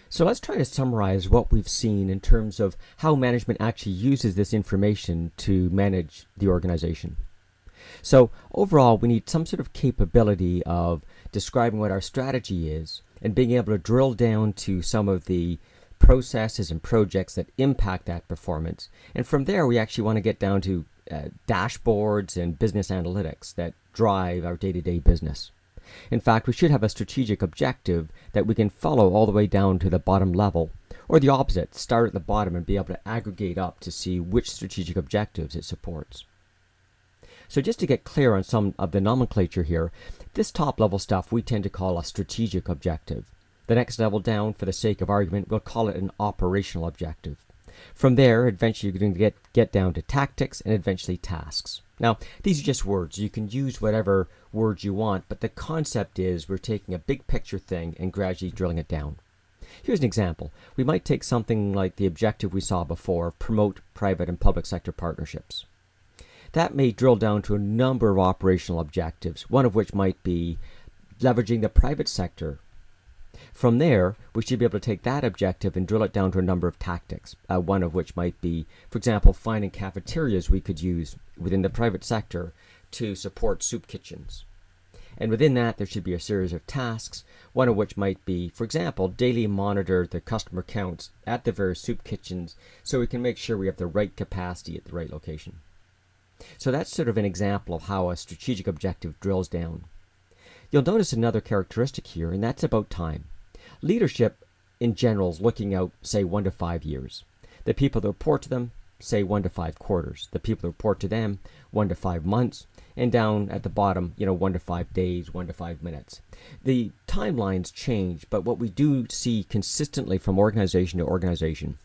So let's try to summarize what we've seen in terms of how management actually uses this information to manage the organization. So overall, we need some sort of capability of describing what our strategy is and being able to drill down to some of the processes and projects that impact that performance. And from there, we actually want to get down to dashboards and business analytics that drive our day-to-day business. In fact, we should have a strategic objective that we can follow all the way down to the bottom level, or the opposite, start at the bottom and be able to aggregate up to see which strategic objectives it supports. So just to get clear on some of the nomenclature here, this top level stuff we tend to call a strategic objective. The next level down, for the sake of argument, we'll call it an operational objective. From there, eventually you're going to get down to tactics and eventually tasks. Now, these are just words. You can use whatever words you want, but the concept is we're taking a big picture thing and gradually drilling it down. Here's an example. We might take something like the objective we saw before, promote private and public sector partnerships. That may drill down to a number of operational objectives, one of which might be leveraging the private sector. From there, we should be able to take that objective and drill it down to a number of tactics, one of which might be, for example, finding cafeterias we could use within the private sector to support soup kitchens. And within that, there should be a series of tasks, one of which might be, for example, daily monitor the customer counts at the various soup kitchens so we can make sure we have the right capacity at the right location. So that's sort of an example of how a strategic objective drills down. You'll notice another characteristic here, and that's about time. Leadership, in general, is looking out, say, 1 to 5 years. The people that report to them, say, 1 to 5 quarters. The people that report to them, 1 to 5 months. And down at the bottom, 1 to 5 days, 1 to 5 minutes. The timelines change, but what we do see consistently from organization to organization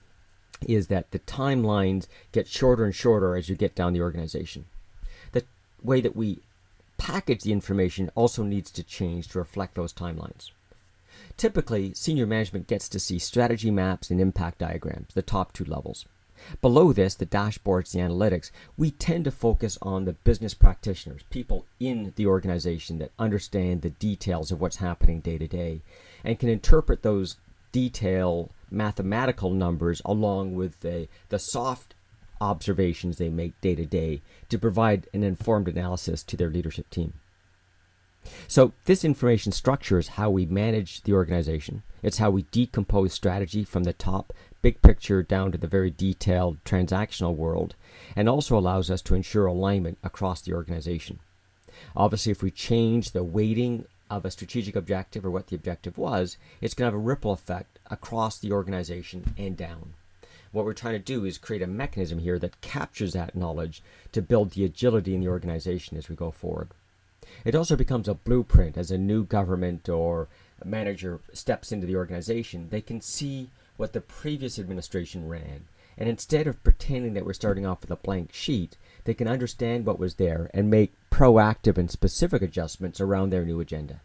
is that the timelines get shorter and shorter as you get down the organization. The way that we package the information also needs to change to reflect those timelines. Typically, senior management gets to see strategy maps and impact diagrams, the top 2 levels. Below this, the dashboards, the analytics, we tend to focus on the business practitioners, people in the organization that understand the details of what's happening day to day and can interpret those detailed mathematical numbers along with the soft observations they make day to day to provide an informed analysis to their leadership team. So this information structure is how we manage the organization. It's how we decompose strategy from the top big picture down to the very detailed transactional world, and also allows us to ensure alignment across the organization. Obviously, if we change the weighting of a strategic objective or what the objective was, it's going to have a ripple effect across the organization and down. What we're trying to do is create a mechanism here that captures that knowledge to build the agility in the organization as we go forward. It also becomes a blueprint as a new government or a manager steps into the organization. They can see what the previous administration ran, and instead of pretending that we're starting off with a blank sheet, they can understand what was there and make proactive and specific adjustments around their new agenda.